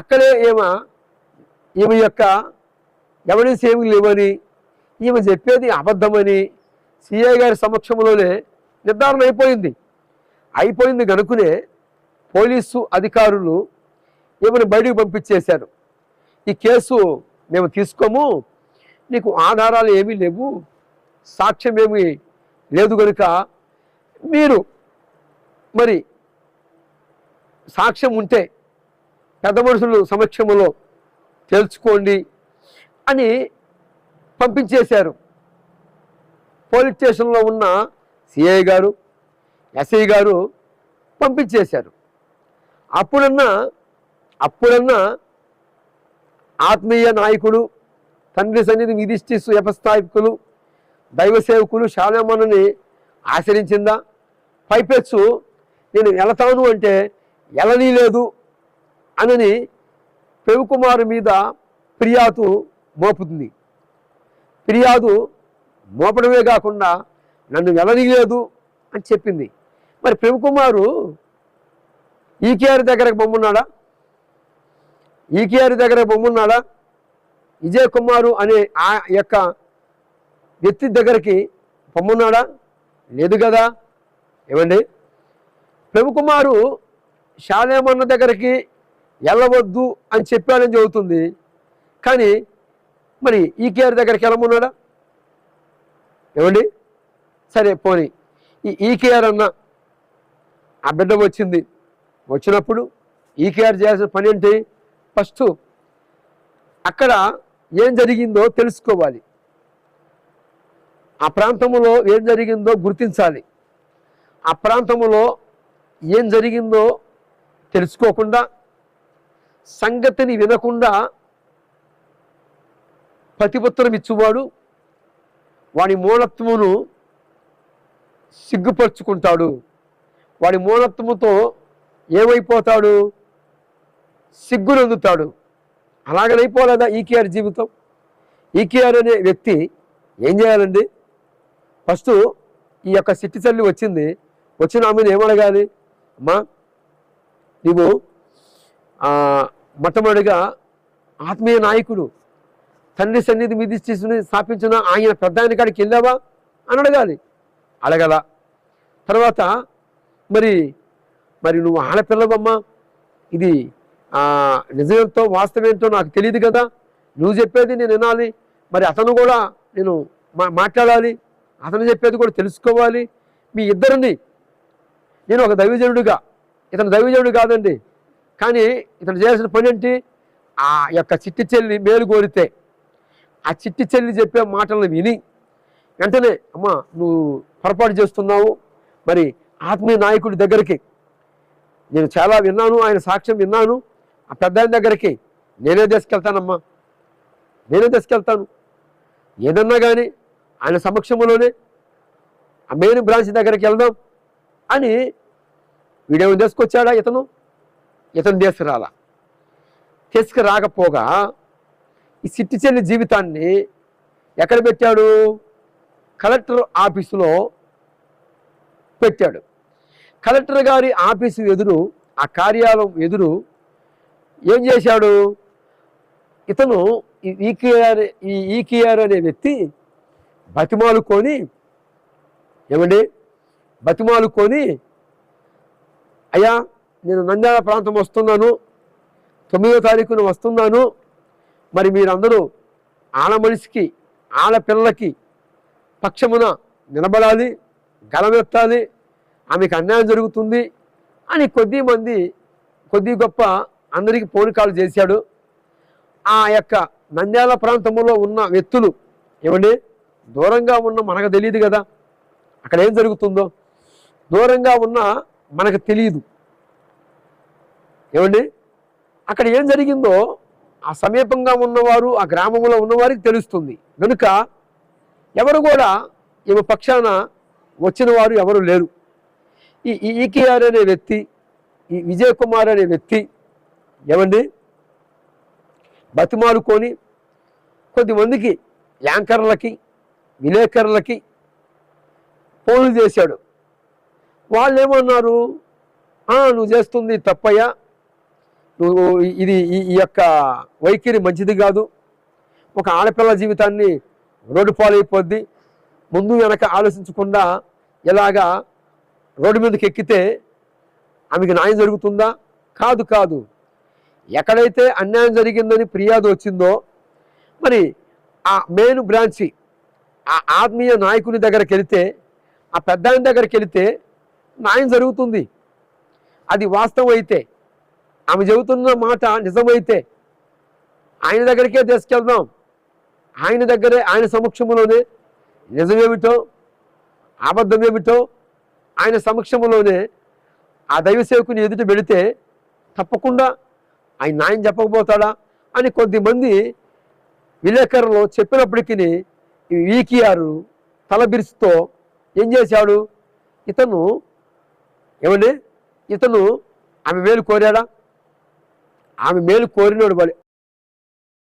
అక్కడే ఈమె యొక్క ఎవిడెన్స్ ఏమీ లేవని, ఈమె చెప్పేది అబద్ధమని సిఐ గారి సమక్షంలోనే నిర్ధారణ అయిపోయింది కనుకనే పోలీసు అధికారులు ఈమెను బయటికి పంపించేశారు. ఈ కేసు మేము తీసుకోము, నీకు ఆధారాలు ఏమీ లేవు, సాక్ష్యం ఏమీ లేదు కనుక మీరు మరి సాక్ష్యం ఉంటే పెద్ద మనుషులు సమక్షంలో తేల్చుకోండి అని పంపించేశారు. పోలీస్ స్టేషన్లో ఉన్న సిఐ గారు, ఎస్ఐ గారు పంపించేశారు. అప్పుడన్నా ఆత్మీయ నాయకుడు, తండ్రి సన్నిధి మిదిష్టిస్ వ్యవస్థాపకులు, దైవ సేవకులు శాలేమన్నని ఆచరించిందా? పైపెచ్చు నేను వెళతాను అంటే వెళ్ళనీలేదు అని ప్రభుకుమార్ మీద ఫిర్యాదు మోపుతుంది. ఫిర్యాదు మోపడమే కాకుండా నన్ను వెళ్ళనీలేదు అని చెప్పింది. మరి ప్రభుకుమారు ఈకేఆర్ దగ్గరకు బొమ్మున్నాడా? విజయ్ కుమారు అనే ఆ యొక్క వ్యక్తి దగ్గరికి పొమ్మున్నాడా? లేదు కదా. ఏమండి, ప్రభుకుమారు శాలేమన్న దగ్గరికి వెళ్ళవద్దు అని చెప్పాడని చెబుతుంది. కానీ మరి ఈకేఆర్ దగ్గరికి వెళ్ళమన్నాడా? ఏమండి, సరే పోనీ ఈ ఈకేఆర్ అన్న ఆ బిడ్డ వచ్చినప్పుడు ఈకేఆర్ చేయాల్సిన పని ఏంటి? ఫస్ట్ అక్కడ ఏం జరిగిందో తెలుసుకోవాలి, ఆ ప్రాంతంలో ఏం జరిగిందో గుర్తించాలి. ఆ ప్రాంతంలో ఏం జరిగిందో తెలుసుకోకుండా, సంగతిని వినకుండా ప్రతిపత్రం ఇచ్చేవాడు వాడి మూఢత్వమును సిగ్గుపరుచుకుంటాడు. వాడి మూఢత్వముతో ఏమైపోతాడు? సిగ్గునందుతాడు. అలాగనైపోలేదా ఈకేఆర్ జీవితం? ఈకేఆర్ అనే వ్యక్తి ఏం చేయాలండి? ఫస్ట్ ఈ యొక్క సిట్టి తల్లి వచ్చిన ఆమెను ఏమడగాలి? అమ్మా, నీవు మొట్టమొదటిగా ఆత్మీయ నాయకుడు, తండ్రి సన్నిధి మిదిష్టిని స్థాపించిన ఆయన పెద్ద ఆయన కాడికి వెళ్ళావా అని అడగల. తర్వాత మరి నువ్వు ఆడపిల్లవమ్మా, ఇది నిజమేంతో వాస్తవేంతో నాకు తెలియదు కదా, నువ్వు చెప్పేది నేను వినాలి, మరి అతను కూడా నేను మాట్లాడాలి, అతను చెప్పేది కూడా తెలుసుకోవాలి. మీ ఇద్దరిని నేను ఒక దైవజనుడిగా, ఇతను దైవజనుడు కాదండి, కానీ ఇతను చేయాల్సిన పని ఏంటి? ఆ యొక్క చిట్టి చెల్లి మేలు కోరితే ఆ చిట్టి చెల్లి చెప్పే మాటలను విని వెంటనే అమ్మా నువ్వు పొరపాటు చేస్తున్నావు, మరి ఆత్మీయ నాయకుడి దగ్గరికి నేను చాలా విన్నాను, ఆయన సాక్ష్యం విన్నాను, ఆ పెద్ద ఆయన దగ్గరికి నేనే తీసుకెళ్తానమ్మా, ఏదన్నా కానీ ఆయన సమక్షంలోనే ఆ మెయిన్ బ్రాంచ్ దగ్గరికి వెళ్దాం అని వీడేమో తీసుకొచ్చాడా? ఇతను తీసుకురాకపోగా ఈ సిట్టి చెల్లి జీవితాన్ని ఎక్కడ పెట్టాడు? కలెక్టర్ ఆఫీసులో పెట్టాడు. కలెక్టర్ గారి ఆఫీసు ఎదురు, ఆ కార్యాలయం ఎదురు ఏం చేశాడు? ఇతను ఈకేఆర్ అనే వ్యక్తి బతిమాలుకొని అయ్యా నేను నంద్యాల ప్రాంతం వస్తున్నాను, 9వ తారీఖున వస్తున్నాను, మరి మీరందరూ ఆడమనిషికి ఆడపిల్లకి పక్షమున నిలబడాలి, గలమెత్తాలి, ఆమెకు అన్యాయం జరుగుతుంది అని కొద్ది గొప్ప అందరికీ ఫోన్ కాల్ చేశాడు. ఆ యొక్క నంద్యాల ప్రాంతంలో ఉన్న వ్యక్తులు దూరంగా ఉన్న మనకు తెలియదు కదా, అక్కడ ఏం జరుగుతుందో దూరంగా ఉన్న మనకు తెలియదు. అక్కడ ఏం జరిగిందో ఆ సమీపంగా ఉన్నవారు, ఆ గ్రామంలో ఉన్నవారికి తెలుస్తుంది. కనుక ఎవరు కూడా ఈమె పక్షాన వచ్చిన వారు ఎవరు లేరు. ఈ ఈకేఆర్ అనే వ్యక్తి, ఈ విజయ్ కుమార్ అనే వ్యక్తి బతిమాలుకొని కొద్దిమందికి యాంకర్లకి, విలేకరులకి ఫోన్లు చేశాడు. వాళ్ళు ఏమన్నారు? నువ్వు చేస్తుంది తప్పయ్యా, నువ్వు ఇది ఈ యొక్క వైఖరి మంచిది కాదు, ఒక ఆడపిల్ల జీవితాన్ని రోడ్డు పాలైపోద్ది, ముందు వెనక ఆలోచించకుండా ఎలాగా రోడ్డు మీదకి ఎక్కితే ఆమెకి న్యాయం జరుగుతుందా? కాదు కాదు. ఎక్కడైతే అన్యాయం జరిగిందని ఫిర్యాదు వచ్చిందో మరి ఆ మెయిన్ బ్రాంచి ఆ ఆత్మీయ నాయకుని దగ్గరికి వెళితే, ఆ పెద్ద ఆయన దగ్గరికి వెళితే న్యాయం జరుగుతుంది. అది వాస్తవం అయితే, ఆమె చెబుతున్న మాట నిజమైతే ఆయన దగ్గరికే తీసుకెళ్దాం. ఆయన దగ్గరే, ఆయన సమక్షంలోనే నిజమేమిటో అబద్ధమేమిటో ఆయన సమక్షంలోనే ఆ దైవ సేవకుని ఎదుట పెడితే తప్పకుండా ఆయన న్యాయం చెప్పకపోతాడా అని కొద్దిమంది విలేకరులు చెప్పినప్పటికీ వీకియారు తల బిరుసుతో ఏం చేశాడు? ఇతను ఆమె మేలు కోరాడా? ఆమె మేలు కోరినోడు